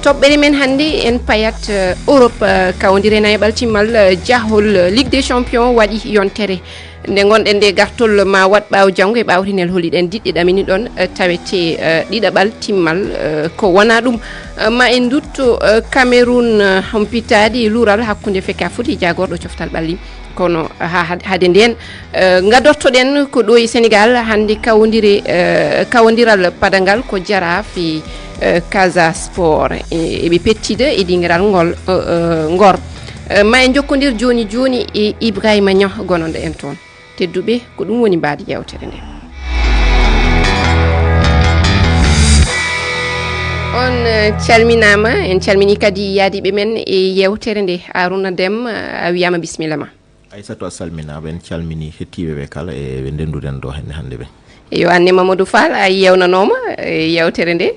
toɓɓere men hannde en payat Europe kawdiri naybal timmal jahol Ligue des Champions waɗi yontere nde gonɗen nde gartol ma wat ɓaaw janggo e ɓawtinel holiɗen diɗɗe ɗamini ɗon tawete ɗiɗaɓal timmal ko wona ɗum ma en dutto Cameroun humpitade luural hakkude Fecafoot e jagorɗo Coftal-Ɓalli kono hade nden gadortoɗen ko ɗo e Sénégal hande kawodiral padagal ko Jaraaf e Casa Sport eɓe pettida e ɗinguiral ngor ma en jokkodir joni e Ibrahima Niang gononɗo en toon tedduɓe ko ɗum woni mbaadi yewtere nde on calminama en calmini kadi yaadiɓe men e yewtere nde Arouna Deme a wiyama bisimilla ma. Aissatou a salminaɓe en calmini hettiɓeɓe kala e ɓe ndenduɗen ɗo hande ɓe. Yo anne Mamadou Fall a yewnanoma yewtere nde.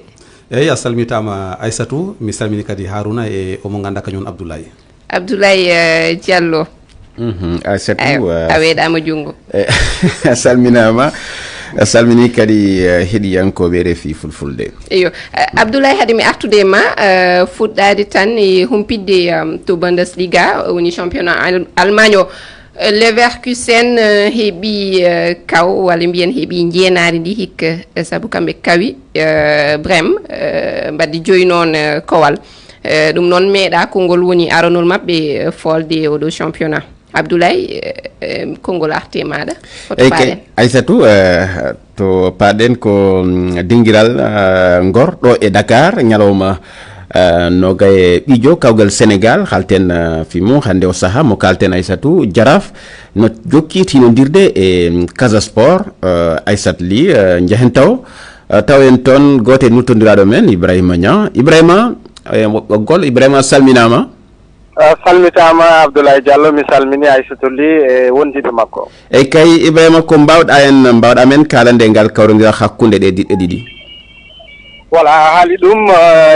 eyyi a salmitama Aissatou mi salmini kadi Harouna e omo ganda kañum Abdoulaye Diallo. Aissatou a weeɗama jungo. a salminama a salmini kadi heɗiyankoɓe RFI Fulfulde. Eyo Abdoulaye haade mi artude ma fuɗɗade tan e humpidde to Bundesliga woni championnat Allemagne o Leverkusen heeɓi kaw walla mbiyen heeɓi jeenari ndi hikka saabu kamɓe kawi Brême mbadde joyi noon kowal ɗum noon meeɗa konngol woni aranol maɓɓe folde oɗo championnat. Abdoulaye konngol arte maɗa hoto paɗen. Aissatou to paɗen ko dinguiral Ngor ɗo e Dakar ñalawma nogaye ɓijo kawgal Sénégal halten fimo hande o saaha mo kalten Aissatou Jaraaf no jokki tinodirde e Casa Sport Aissat Ly jahen taw en toon gote nuttodiraɗo men Ibrahima Niang Ibrahima ɓoggol Ibrahima salminama. salmitama Abdoulaye Diallo mi salmini Aissatou Ly e wondiɓe makko. Eyyi kay Ibrahima ko mbawɗa men kalande ngal kawrodira hakkude ɗe diɗɗe ɗiɗi. Voilà a haali ɗum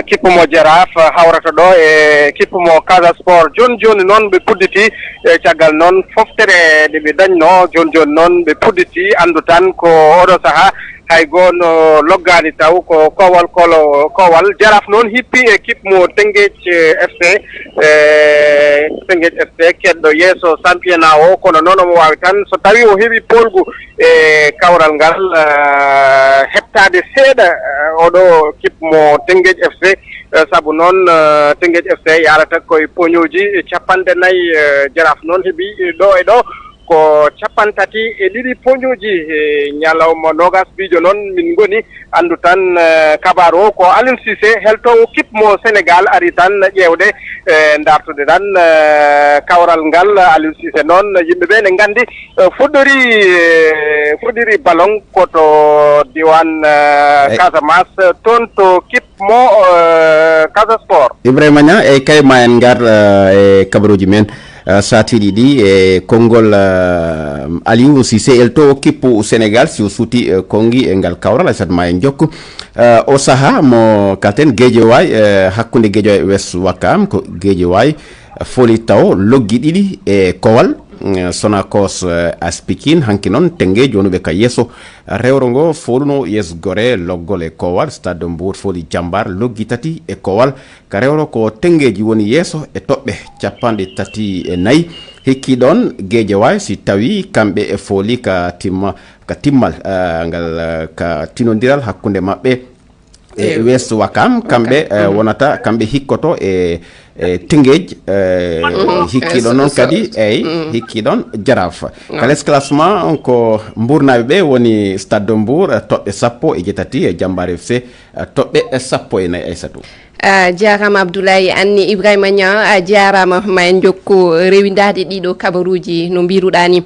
kippe mo Jaraaf hawrata ɗo e kippe mo Casa Sport joni noon ɓe pudditi e caggal noon foftere nde ɓe dañno joni noon ɓe pudditi andu tan ko oɗo saaha hay gono loggani taw ko kowal Jaraaf noon hippi e kippe mo Tengueje FC keɗɗo yeeso championnat o kono noon omo wawi tan so tawi o heeɓi polgu e kawral ngal heɓtade seeɗa oɗo kippe mo Tengueje FC saabu noon Tengueje FC yarata koye poñoji 54 Jaraaf noon heeɓi ɗo e ɗo ko 32 poñoji ñalawma nogas bijo noon min goni andu tan kabaru o ko Aliou Cissé heltowo kippe mo Sénégal ari tan ƴewde dartude tan kawral ngal Aliou Cissé noon yimɓeɓe ne gandi fuɗɗori ballon koto diwan Casamance toon to kippe mo Casa Sport. Ibrahima Niang e kay ma en gar e kabaruji men satiɗi ɗi e konngol Aliou Cissé elto kippu Sénégal si o suuti kongi e ngal kawral ay ma en jokku o saha mo kalten Guédiawaye hakkude Guédiawaye e West Ouakam ko Guédiawaye foli taw loggi ɗiɗi e kowal Sonacos aspikin hanki noon Tengueje jonuɓe ka yesso rewro ngo foluno yes gore loggol e kowal Stade Mbour foli Jambar loggi tati e kowal ka rewro ko Tengueje woni yesso e toɓɓe 34 hikki ɗon Guédiawaye si tawi kamɓe e foli ka timmal ngal ka tinodiral hakkude maɓɓe e West Ouakam kamɓe wonata kamɓe hikkoto e Tengueje hikkiɗon noon kadi hikkiɗon Jaraaf kales classement ko Mbournaɓe ɓe woni Stade de Mbour toɓɓe 10 e jeetati e Jambar FC toɓɓe 14 Aissatou. jarama Abdoulaye anni Ibrahima Niang a jarama ma en jokku rewidade ɗiɗo kabaruji no mbiruɗa ni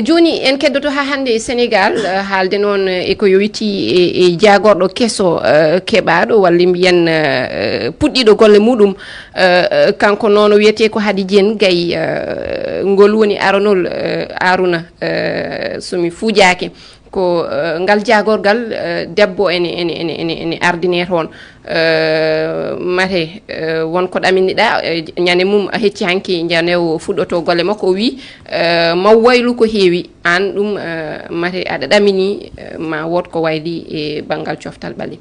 joni en keddoto ha hande e Sénégal haalde noon eko yowiti e jagorɗo kesso keɓaɗo walla mbiyen puɗɗiɗo golle muɗum kanko noon wiyete ko Hady Dieng Gaye ngol woni aranol Arouna somi fuujake ko ngal jagorgal debbo ene ardine toon mate wonko ɗaminiɗa ñande mum a hecci hanki janewo fuɗɗoto golle makko o wi maw waylu ko heewi an ɗum mate aɗa ɗamini ma wot ko wayli e banggal Coftal-Ɓalli.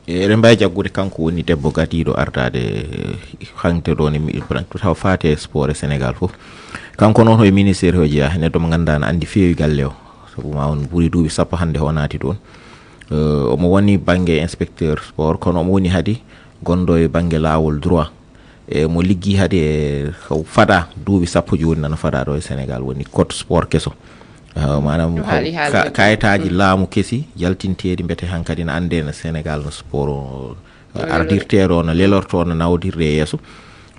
eɗen mbawi jaggude kanko woni debbo gadiɗo ardade hangte ɗo ni taw fate sport e Sénégal fof kanko noon hoye ministére o jeeya neɗɗo mo ganduɗa ne andi feewi galle o sabu ma on ɓuuri duuɓi sappo hande o naati ɗon omo woni banggue inspecteur sport kono omo woni haadi gondo e banggue lawol droit e mo liggi haadi e fada duuɓi sappo joni nana fada ɗo e Sénégal woni code sport kesso manam kayitaji laamu kesi jaltintedi mbete hankadi na ande na Sénégal no sport ardirtero no lelorto no nawdirde yesso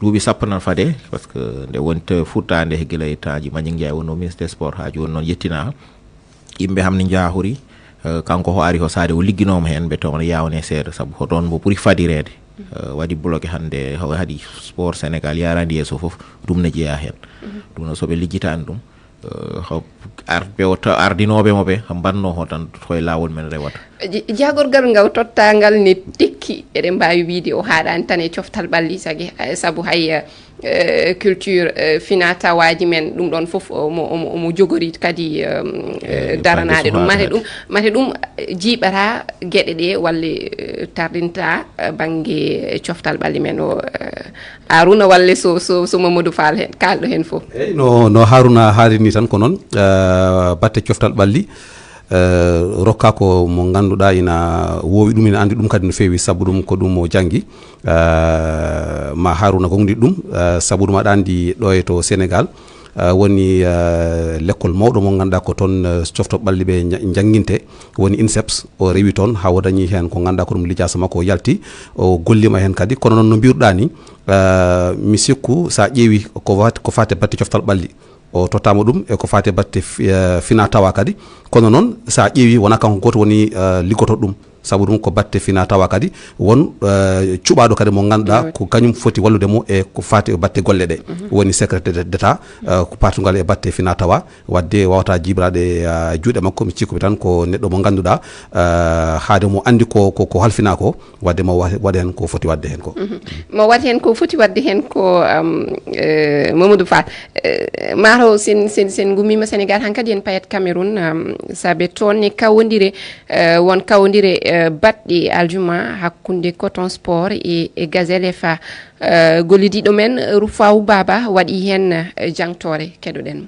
duuɓi sappo nan fade parce que nde wonta futtande e guila e taji Manick Ndiaye wonno ministre sport ha joni noon yettina yimɓe hamne jahori kanko ho ari ho saade o ligginoma hen ɓe toon yawne seeɗa saabu ko ɗon mo ɓuuri fadirede waɗi bloqué hande haadi sport Sénégal yarandi yesso foof ɗum ne jeeya hen ɗum no soɓe liggitani ɗum arɓe o ardinoɓe moɓe mbanno ho tan koye lawol men rewata jagorgal ngaw tottangal ne tekki eɗen mbawi wiide o haɗani tan e Coftal-Ɓalli saabu hay culture finatawaji men ɗum ɗon foof omo jogori kadi daranade ɗum mate ɗum jiiɓata gueɗe ɗe walla tardinta banggue Coftal-Ɓalli Men o Haruna walla so Mamadou Fall hen kalɗo hen foof no Haruna haalini tan ko noon batte Coftal-Ɓalli rokka ko mo ganduɗa ina wowi ɗum ina andi ɗum kadi no fewi sabu ɗum ko ɗum o janggi ma Haruna gonɗi ɗum sabu ɗum aɗa andi ɗo e to Sénégal woni l'école mawɗo mo ganduɗa ko toon Coftal-Ɓalli ɓe jangguinte woni INSEPS o rewi toon ha o dañi hen ko ganduɗa ko ɗum lijjasa makko o yalti o gollima hen kadi kono noon no mbiruɗa ni mi sikku sa ƴeewi ko fate batte Coftal-Ɓalli o tottama ɗum e ko fate batte fina tawa kadi kono noon sa ƴeewi wona kanko goto woni liggoto ɗum sabu ɗum ko batte fina tawa kadi won cuɓaɗo kadi mo ganduɗa ko kañum foti wallude mo e ko fati e batte golle ɗe woni secrétaire d'état ko patugal e batte fina tawa wadde wawata jibrade juuɗe makko mi cikkuɓe tan ko neɗɗo mo ganduɗa haade mo andi ko halfina ko wadde mo waɗa hen ko foti wadde hen ko mo waɗa hen ko foti wadde hen ko Mamadou Fall maro sen gummima Sénégal hankadi en payat Cameroun sabe toon ne kawodire won kawodire baɗɗi aljuma hakkunde Coton Sport e Gazelle FA gollidiɗo men Rufau Baba waɗi hen jangtore keɗoɗen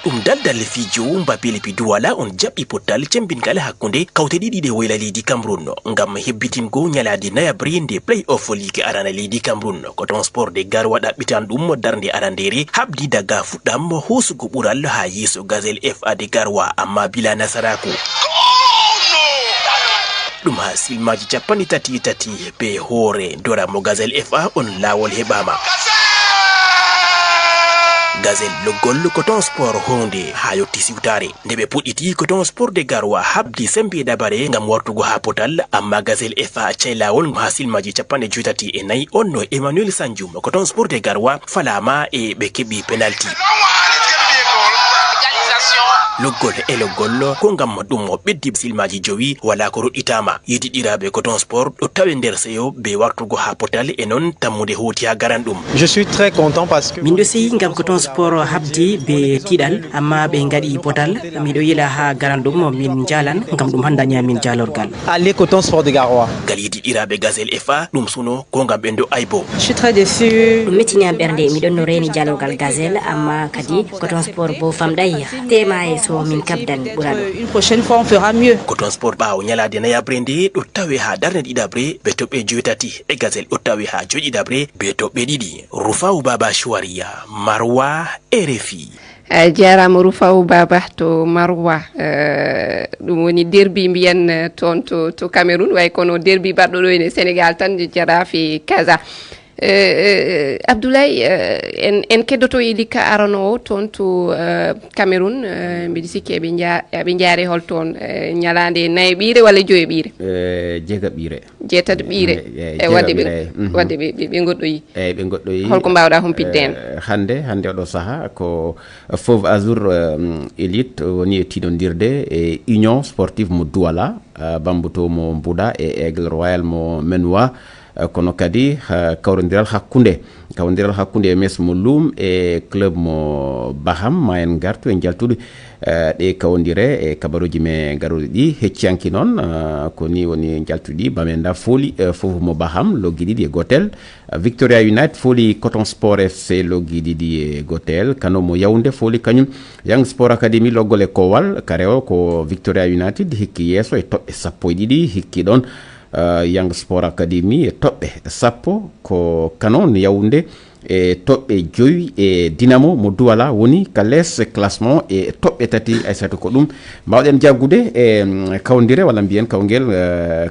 ɗum daldalle fijo mbabelepi duwala on jaɓɓi pottal cembingal hakkunde kawte ɗiɗi ɗe woyla leydi Cameroun ngam hebbitingo ñalade nayabri nde play off ligue arana leydi Cameroun Coton Sport de gar waɗa ɓitan ɗum darde arandere habdi daga fuɗɗam hosugo ɓural ha yeeso Gazelle FA de garwa amma bila nasaraku ɗum ha silmaji capanɗe tati be hoore dora mo Gazelle FA on lawol heɓama Gazelle loggol Coton Sport honde ha yotti siwtare nde ɓe puɗɗiti Coton Sport de garwa habdi sembe dabare ngam wartugo ha potal amma Gazelle FA accay lawol ha silmaji capanɗe joytati e nayyi on no Emmanuel Sanjum Coton Sport de garwa falama e ɓe keɓi penalty loggol ko ngam ɗum o ɓeddi silmaji jowi wala ko roɗɗitama yidiɗiraɓe Coton Sport ɗo tawe nder seyo be wartugo ha potal e noon tammude hoti ha garan ɗum je suis très content parce que min ɗo seyi ngam Coton Sport habdi be tiɗal amma ɓe gaɗi potal miɗo yila ha garan ɗum min jalan ngam ɗum handani min jalorgal aller Coton Sport de Garoua gal yidiɗiraɓe Gazelle FA ɗum suno ko ngam ɓe ndo aybo je suis très déçu ɗum mettini am ɓernde miɗon no reni jalorgal Gazelle amma kadi Coton Sport bo famɗay tema e so min kabdan ɓuraɗo une prochaine fois on fera mieux Coton Sport ɓawo ñalade nayabre nde ɗo tawe ha darde ɗiɗabre be toɓɓe joytati e Gazelle ɗo tawe ha joƴiɗabre be toɓɓe ɗiɗi Rufau Baba Chouaria Marwa RFI jarama Rufau Baba to Marwa ɗum woni derbi mbiyen toon to Cameroun way kono derbi baɗɗo ɗo ene Sénégal tan jarafi Casa Abdoulaye en keddoto e likka arano toon to Cameroun mbiɗa sikki eɓe jaari hol toon ñalande nayyi ɓiire walla joyi ɓiire jeetati ɓiire e wadde ɓe goɗɗoyi eyyi ɓe goɗɗoyi holko mbawɗa humpidde en hande oɗo saaha ko Fauve Azur élite woni e tiɗodirde e union sportive mo Douala bambuto mo Mbouda e aigle royal mo Menwa kono kadi kawrodiral hakkunde mes mo Loum e club mo Baham ma en gartu en jaltude ɗe kawodire e kabaruji me garuɗi ɗi hecciyanki noon ko ni woni jaltuɗi bamen da fooli fof mo Baham loggi ɗiɗi e gotel. Victoria United fooli Coton Sport FC loggi ɗiɗi e gotel. Kano mo Yaounde fooli kañum Young Sport Academy loggol e Kowal kare o ko Victoria United hikki yeeso e toɓɓe 10 hikki ɗon Young Sport Academy e toɓɓe 10 ko Canon Yaounde e toɓɓe 5 e Dynamo mo Douala woni ka les classement e toɓɓe 3 aysatu ko ɗum mbawɗen jaggude e kawdire walla mbiyen kawgel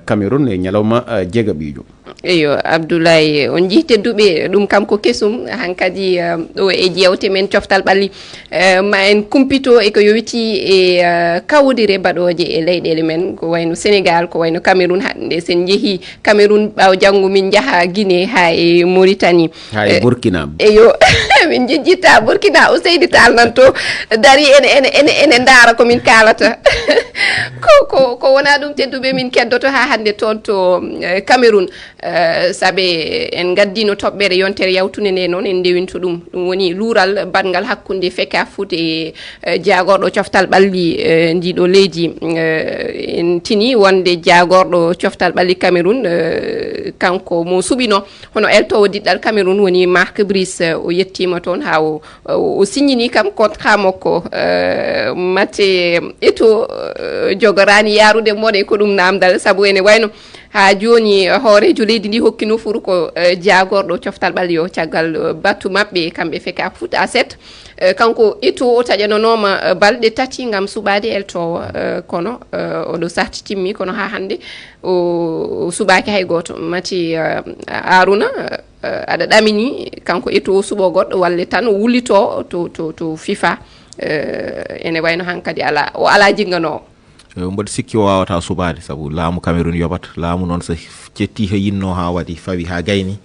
Cameroun e ñalawma jeegaɓijo. eyo Abdoulaye on jii tedduɓe ɗum kam ko kesum hankadi ɗo e jewte men Coftal-Ɓalli ma en kumpito e ko yowiti e kawdire baɗoje e leyɗele men ko wayno Sénégal ko wayno Cameroun hande sen jeehi Cameroun ɓaw janggo min jaaha Guinée ha e Mauritanie ha e Burkina eyo min jejjitta Burkina o Seydi Tall nan to dari ene ndaara komin kalata ko wona ɗum tedduɓe min keddoto ha hande toon to Cameroun sabe en gaddino toɓɓere yontere yawtune nde noon en ndewinto ɗum woni luural badgal hakkunde Feka Foot e jagorɗo Coftal-Ɓalli ndiɗo leydi en tini wonde jagorɗo Coftal-Ɓalli Cameroun kanko mo suɓino hono eltowo diɗɗal Cameroun woni Marc Brice o yettima toon ha o signini kam contrat makko mate eto jogorani yarude moɗe ko ɗum namdal saabu ene wayno ha joni hoorejo leydi ndi hokki nofuru ko jagorɗo Coftal-Ɓalli o caggal battu mabɓe kamɓe Feka Foot A7 kanko itu o taƴanonoma balɗe 3 gam suɓade eltowo kono oɗo sarti timmi kono ha hande o suɓaki hay goto mati Aruna aɗa ɗamini kanko itu o suɓo goɗɗo walle tan o wullito to FIFA ene wayno hankadi ala jingganowo mboɗo sikki o wawata suɓade saabu laamu Cameroun yoɓata laamu noon so cetti to yinno ha waɗi fawi ha gayni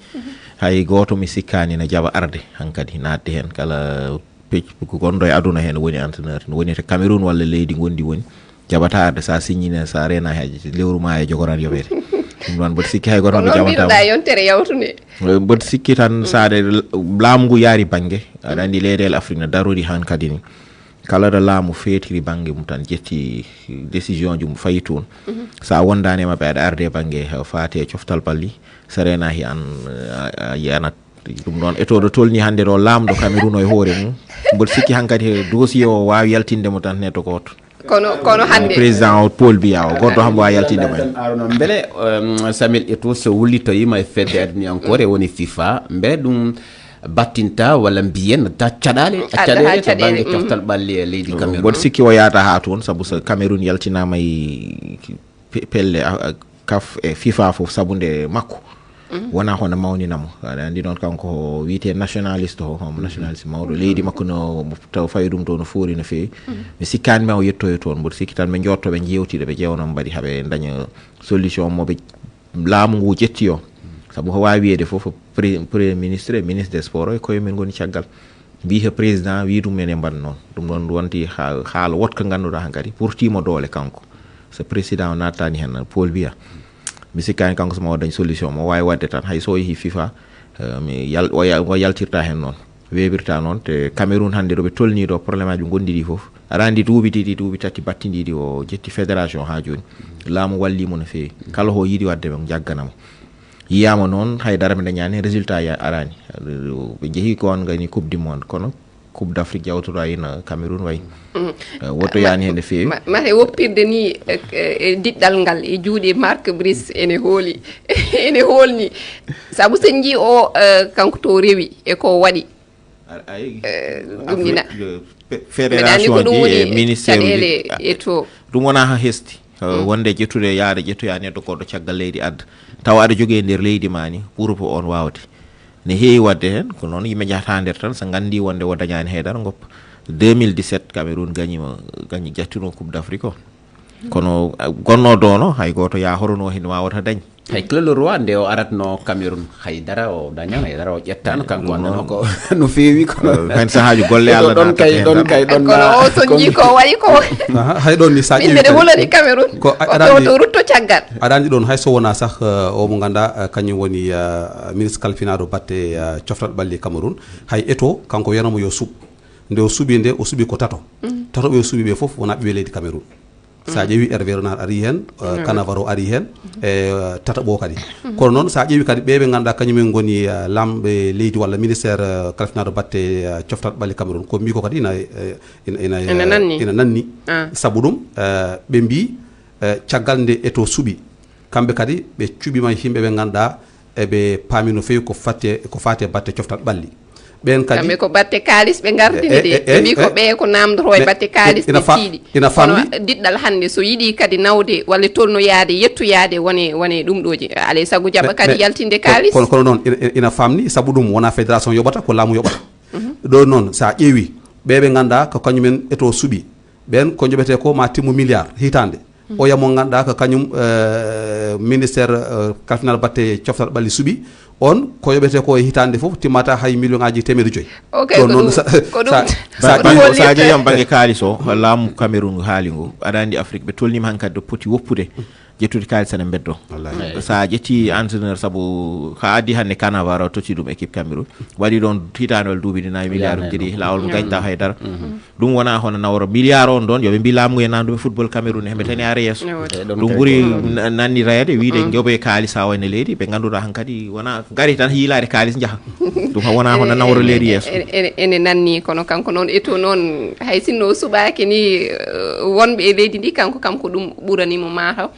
hay goto mi sikkani ne jaɓa arde hankadi nadde hen kala ko gonɗo e aduna hen woni entraîneur woni to Cameroun walla leydi gondi woni jaɓata arde sa signine sa rena haji lewru ma e jogoran yoɓete ɗum noon mboɗo sikki hay goto no jaɓata yontere yawtude mboɗo sikki tan sade laamu ngu yaari banggue aɗa andi leyɗele Afrique no darori hankadi ni kala ɗo laamu feetiri banggue mum tan jetti décision ji mum fayi toon sa wondani e mabɓe aɗa arde banggue faate Coftal-Ɓalli so renahi an yiyanat ɗum noon etoɗo tolni hande ɗo laamɗo Cameroun o e hoore mum mboɗo sikki hankkadi dossier o wawi yaltindemo tan neɗɗo goto kono hande président o Paul Biya o goɗɗo ham wawi yaltinde men arno beele Samuel Eto'o so wullitoyima e fedde adni encore e woni FIFA beele ɗum battinta walla mbiyen ta caɗale to banggue Coftal-Ɓalli e leydi Cameroun mboɗo sikki o yaata ha toon saabu so Cameroun yaltinama e pelle CAF e FIFA foof saabu nde makko wona hono mawninamo aɗa andi noon kanko wiyete nationaliste homo nationaliste mawɗo leydi makko no taw fawi ɗum to no foori no fewi mi sikkani ma o yettoyo toon mboɗo sikki tan ɓe jottoɓe jewtiɗo ɓe ƴewno mbaɗi haaɓe daña solution moɓe laamu ngu jetti o saabu ko wawi wiyede foof premier ministre e ministre des sports e koye men goni caggal wiite président wi ɗum men e mbaɗa noon ɗum ɗon wonti haala wotka ganduɗa hankadi pour timo doole kanko so président o nattani hen Paul Biya mi sikkani kanko somo o dañ solution mo wawi wadde tan hay so yeehi FIFA o yaltirta hen noon weɓirta noon te Cameroun hande ɗo ɓe tolni ɗo probléme aji gondiɗi foof aɗa andi duuɓi ɗiɗi duuɓi tati battidiɗi o jetti fédération ha joni laamu wallimo no fewi kala ho yiiɗi wadde ɓe jagganamo yiyama noon haydara ɓe dañani résultat arani ɓe jeehi ko on gani coupe du monde kono coupe d'Afrique jawtoɗo ayino Cameroun wayi woto yani hen no fewi mate woppirde ni diɗɗal ngal e juuɗe Marc Brice ene hooli ene holni saabu sen jii o kanko to rewi e ko waɗi ɗum nina fédération ji e ministére uji e to ɗum wona ha hesti wonde ƴettude yaade ƴettoya neɗɗo goɗɗo caggal leydi adda taw aɗa jogui nder leydi ma ni pour on wawde ne heewi wadde hen ko noon yimɓe jahata nder tan so gandi wonde o dañani haydara goppa 2017 Cameroun gañi jattino coupe d'Afrique o kono gonno dono hay goto ya horono hen wawata dañ hay Claude Leroy nde o aratno Cameroun haydara o dañan haydara o ƴettano kanko annano ko no feewi kono hen sahaju golle Allah ɗon kay ɗon kono o soñi ko waɗi ko hay ɗon ni sa ƴeewi ɓiɓɓe hulani Cameroun ko to rutto caggal aɗa andi ɗon hay so wona sah o mo ganduɗa kañum woni ministre kalfinaɗo batte coftal ɓalli Cameroun hay eto kanko wiyanamo yo suuɓ nde o suuɓi nde o suuɓi ko tatoɓe o suuɓi ɓe foof wona ɓiɓe leydi Cameroun sa ƴeewi Hervé Renard ari hen Cannavaro ari hen e tataɓo kadi kono noon sa ƴeewi kadi ɓeɓe ganduɗa kañumen goni lamɓe leydi walla ministére kalfinaɗo batte coftal ɓalli Cameroun ko mbi ko kadi ina nanni saabu ɗum ɓe mbi caggal nde eto suuɓi kamɓe kadi ɓe cuɓima yimɓeɓe ganduɗa eɓe paami no fewi ko fate batte coftal ɓalli ɓen kadi kamɓe ko batte kalis ɓe gardini de ɓe mbi ko ɓe ko namdoto e batte kalis ɓe tiiɗi ina famɗi kono diɗɗal hannde so yiiɗi kadi nawde walla tolnoyade yettoyade wone ɗum ɗoji alay saago jaɓa kadi yaltinde kalis kono noon ina famni saabu ɗum wona fédération yoɓata ko laamu yoɓata ɗo noon sa ƴeewi ɓeɓe ganduɗa ko kañumen eto suuɓi ɓen ko joɓete ko ma timmu milliard hitande o yamo ganduɗa ko kañum ministére kalfinal batte coftal ɓalli suuɓi on ko yoɓete ko e hitande foof timmata hay million ngaji temedde joyyi ko noon sa jeeyam banggue kalis o laamu Cameroun haali ngu aɗa andi Afrique ɓe tolnima han kadi do poti woppude jettude kalis ane beddo sa jetti entraîneur sabu ha addi hande Cannavaro toti ɗum équipe Cameroun waɗi ɗon hitanol duuɓi ɗi milliard uji lawol mo gañta haydara ɗum wona hono nawro milliard on ɗon yoɓe mbi laamu e nanduɓe football Cameroun heɓe tani are yesso ɗum ɓuuri nannirede wiide joɓe kalis ha wayne leydi ɓe ganduɗa han kadi wona gari tan hiilade kalis jaaha ɗum wona hono nawro leydi yesso ene nanni kono kanko noon eto noon hay sinno suɓaki ni wonɓe e leydi ndi kanko ɗum ɓuranimo mataw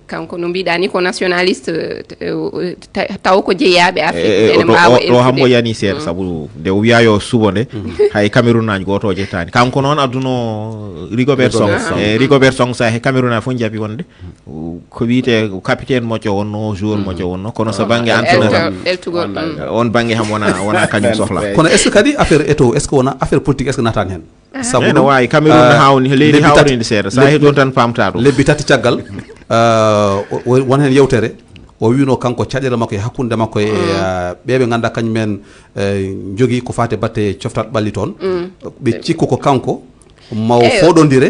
kanko no mbiɗa ni ko nationaliste taw ko jeeyaɓe Afrique ene mbawa ɗo hammo yani seeɗa saabu nde o wiya yo subo nde hay Cameroun naji goto jettani kanko noon adduno Rigobert Song Rigobert Song sa he Cameroun a fof jaabi wonde ko wiyete capitaine moƴƴo wonno joueur moƴƴo wonno kono so banggue entraîneur on banggue ham wona kañum sohla kono est ce que kadi affaire eto est ce que wona affaire politique est ce que natani hen sabu no wawi Cameroun hawni leydi hawride seeɗa sa he ɗon tan pamta ɗum lebbi tati caggal won hen yewtere o wino kanko caɗele makko e hakkude makko e ɓeɓe ganduɗa kañumen jogui ko fate batte coftal ɓalli toon ɓe cikku ko kanko mawo foɗodire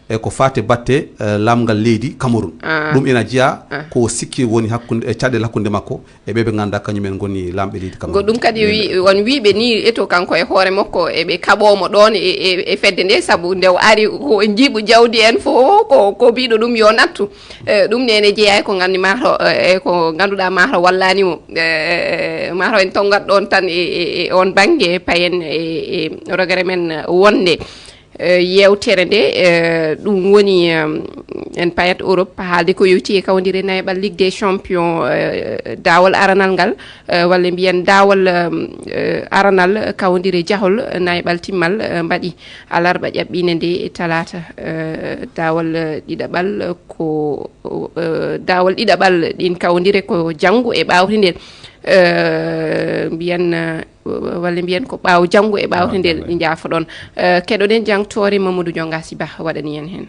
e ko fate batte lamgal leydi Cameroun ɗum ina jeeya ko sikki woni hakkude e caɗele hakkude makko e ɓeɓe ganduɗa kañumen goni lamɓe leydi Cameroun ɗum kadi won wiɓe ni eto kanko e hoore makko eɓe kaɓomo ɗon e fedde nde saabu nde o ari ko jiiɓu jawdi en fof ko mbiɗo ɗum yo nattu ɗum nene jeeya ko gandi mataw ko ganduɗa mataw wallanimo mataw en tongat ɗon tan e on banggue payen e rogere men wonde yewtere nde ɗum woni en payat Europe haalde ko yewti e kawdire nayaɓal Ligue des Champions dawol aranal ngal walla mbiyen dawol aranal kawdire jahol nayaɓal timmal mbaɗi alarba ƴaɓɓine nde talata dawol ɗiɗaɓal ko dawol ɗiɗaɓal ɗin kawdire ko janggo e ɓawtidel mbiyen walla mbiyen ko ɓaawo janngo e ɓaawtindel ɗi jaafa ɗon keɗoɗen jangtore Mamadou Diongasi Ba waɗani en hen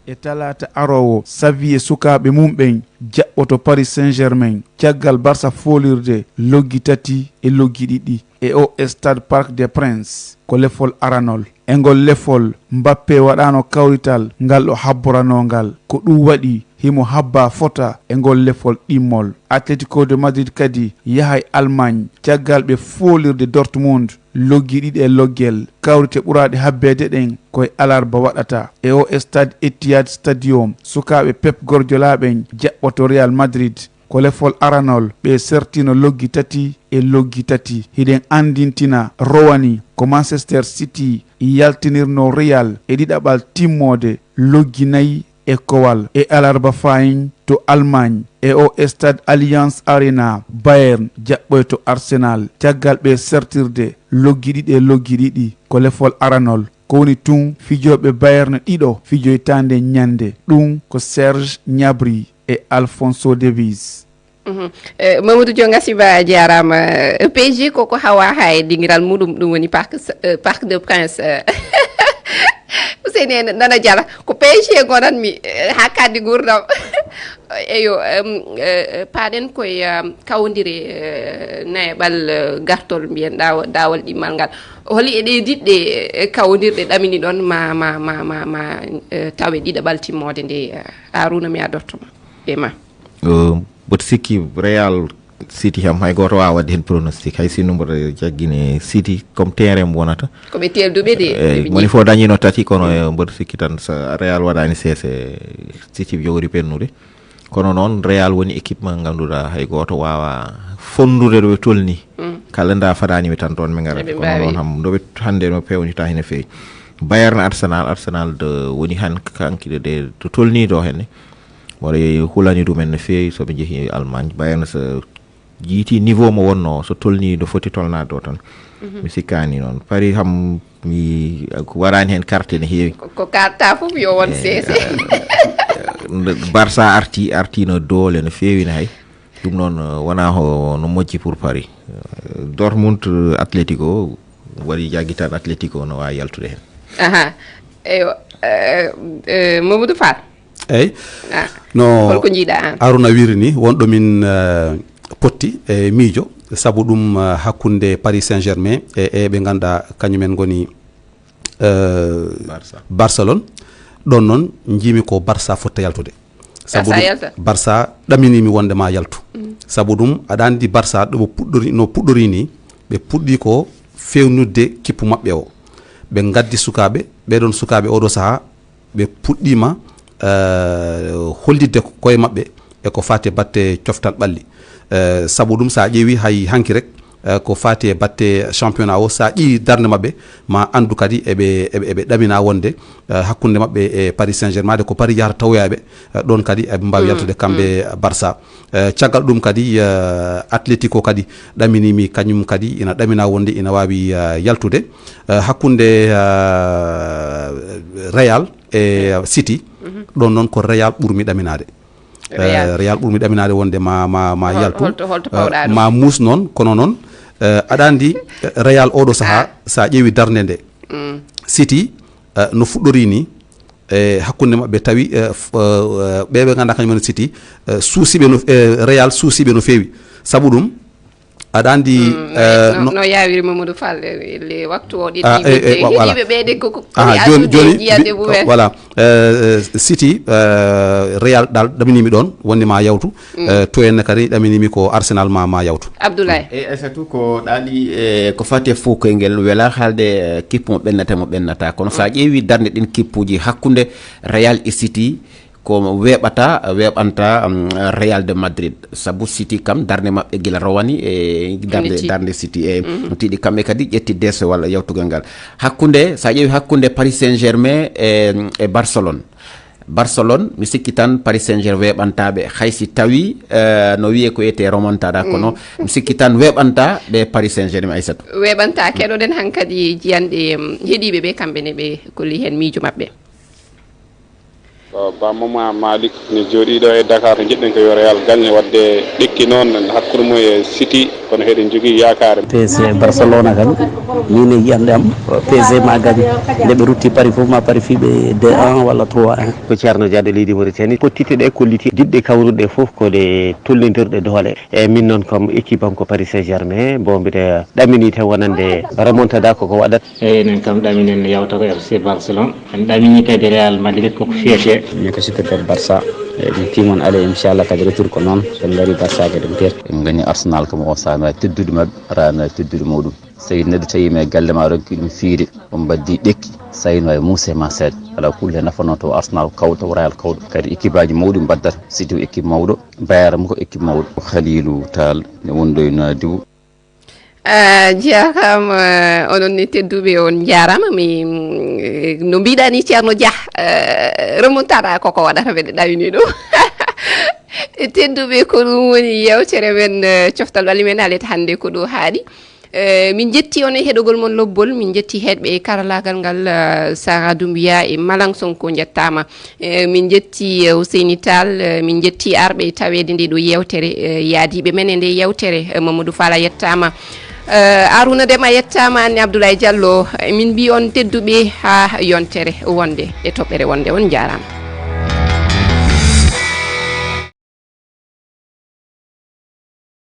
e talata arowo savi e sukaɓe mum ɓen jaɓɓoto Paris Saint-Germain caggal Barça folirde loggi tati e loggi ɗiɗi e o stade Parc des Princes ko lefol aranol e ngol lefol Mbappé waɗano kawrital ngal ɗo habboranongal ko ɗum waɗi himo habba fota e ngol lefol ɗimmol Atlético de Madrid kadi yahay Allemagne caggal ɓe folirde Dortmund loggi ɗiɗi e loggel kawrite ɓuraɗe habbede ɗen koye alarba waɗata e o stade Etihad Stadium sukaɓe Pep Guardiola ɓen jaɓɓoto Real Madrid ko lefol aranol ɓe sertino loggi tati e loggi tati hiɗen andintina rowani ko Manchester City yaltinirno Real e ɗiɗaɓal timmode loggi nayyi e kowal e alarba fayin to Allemagne e o stade Allianz Arena Bayern jaɓɓoyto Arsenal caggal ɓe sertirde loggi ɗiɗi e loggi ɗiɗi ko lefol aranol ko woni tun fijoɓe Bayern ɗiɗo fijoytande ñande ɗum ko Serge Gnabry e Alphonso Davies. Mamadou Diongasi Ba jarama PSG koko hawa ha e dingiral muɗum ɗum woni Parc des Princes Ousseyni nana jala ko PSG gonanmi ha kaddi gurdam eyo paaɗen koye kawdire nayaɓal gartol mbiyen dawal ɗimmal ngal holi eɗe diɗɗe kawdirɗe ɗamini ɗon ma tawe ɗiɗaɓal timmode nde Aruna mi adortoma e ma mboɗo sikki Real City ham hay goto wawa wadde hen pronostic hay sinno mboɗo jaggine City comme terrain mo wonata koɓe telduɓe de moni fof dañino tati kono mboɗo sikki tan so Real waɗani sese City jogori pennude kono noon Real woni équipe mo ganduɗa hay goto wawa fondude ɗo ɓe tolni kala nda faɗanimi tan toon ɓe garat kono noon ham ɗoɓe hande no pewnita hene fewi Bayern Arsenal de woni han kankiɗe de to tolni ɗo henne waɗa hulani ɗumen no fewi soɓe jeehi Allemagne Bayern so jiiti niveau mo wonno so tolni do foti tolnade do tan mi sikkani noon Paris ham mi warani hen carte ne heewi ko karta fof yo won sese Barça arti no doole no fewi ne hay ɗum noon wona ho no moƴƴi pour Paris Dortmund Atlético waɗi jaggitan Atlético no wawi yaltude hen aha eyo Mamadou Fall eyyi no holko jiiɗa an Aruna wiri ni wonɗo min potti e miijo sabu ɗum hakkunde Paris Saint-Germain e ɓe ganduɗa kañumen goni Barcelone ɗon noon jiimi ko Barça fotta yaltude sabu Barça ɗaminimi wondema yaltu sabu ɗum aɗa andi Barça ɗomo puɗɗori no puɗɗori ni ɓe puɗɗi ko fewnudde kippu mabɓe o ɓe gaddi sukaɓe ɓeɗon sukaɓe oɗo saaha ɓe puɗɗima hollidde koye mabɓe eko fati batte Coftal-Ɓalli sabu ɗum sa ƴeewi hay hanki rek ko fati e batte championnat o sa ƴii darde mabɓe ma andu kadi eɓe ɗamina wonde hakkunde mabɓe e Paris Saint-Germain de ko Paris yahata tawoyaɓe ɗon kadi eɓe mbawi yaltude kamɓe Barça caggal ɗum kadi Atlético kadi ɗaminimi kañum kadi ina ɗamina wonde ina wawi yaltude hakkunde Real e City ɗon noon ko Real ɓurmi ɗaminade Real ɓurmi ɗaminade wonde ma yaltu ma mus noon kono noon aɗa andi Real oɗo saaha sa ƴeewi darde nde City no fuɗɗori ni hakkunde mabɓe tawi ɓeɓe ganduɗa kañumen City suusiɓe no Real suusiɓe no fewi sabu ɗum aɗa andi no yawiri Mamadou Fall le waktu o ɗiɗiɓe ɓeyde ko joni voilà City Real dal ɗaminimi ɗon wondema yawtu to henne kadi ɗaminimi ko Arsenal ma yawtu Abdoulaye e surtout ko ɗaali ko fati e fof koyngel wela haalde kippu mo ɓennata kono sa ƴeewi darde ɗin kippuji hakkunde Real e City ko weɓanta Real de Madrid sabu City kam darde mabɓe gila rowani e darde City e tiiɗi kamɓe kadi ƴetti dese walla yawtugal ngal hakkunde sa ƴeewi hakkunde Paris Saint-Germain e Barcelone mi sikki tan Paris Saint-Germain weɓantaɓe haysi tawi no wiye ko wiyete remontada kono mi sikki tan weɓanta ɓe Paris Saint-Germain Aissatou weɓanta keɗoɗen hankkadi jiyanɗe heeɗiɓe ɓe kamɓe ne ɓe kolli hen miijo mabɓe Ba Mama Malik ne jooɗiɗo e Dakar to jiɗɗen ko yo Real gagne wadde ɗekki noon hakkude mum e City kono heɗen jogui yakare PSG Barcelona kan min e yiyande am PSG ma gagne nde ɓe rutti Paris foof ma Paris fiɓe 2-1 walla 3-1 ko Ceerno Diado leydi Mauritanie pottiteɗe kolliti didɗe kawruɗe foof kode tollidirɗe doole e min noon comme équipe am ko Paris Saint-Germain bo mbiɗa ɗamini te wonande remontada koko waɗat enen kam ɗaminen yawta ko FC Barcelone en ɗamini kadi Real Madrid koko fiyete min ko supporter Barça ɗum timon ale inchallah kadi retour ko noon sen gari Barça kadi ɗum teer en gani Arsenal kam o sano teddude mabɓe rano teddude muɗum so neɗɗo tawima e galle ma ronki ɗum fiide on baddi ɗekki sayno e muuse ma seeɗa ala kulle nafano to Arsenal kawɗo Real kawɗo kadi équipe aji mawɗi baddata City ko équipe mawɗo Bayern ko équipe mawɗo Khalilou Tall ne wonɗo no diw jeeya kam onon ni tedduɓe on jarama mi no mbiɗa ni ceerno Dia remontada koko waɗata ɓeɗe ɗawini ɗum tedduɓe ko ɗum woni yewtere men Coftal-Ɓalli Men haalete hannde ko ɗo haaɗi min jetti on e heɗogol mon lobbol min jetti heɗɓe karallagal ngal Sara Doumbia e Malang Sonko jettama min jetti Ousseyni Tall min jetti arɓe tawede nde ɗo yewtere yaadiɓe men e nde yewtere Mamadou Fala yettama Aruna Dema yettama Anne Abdoulaye Diallo min mbi on tedduɓe ha yontere wonde e toɓɓere wonde on jarama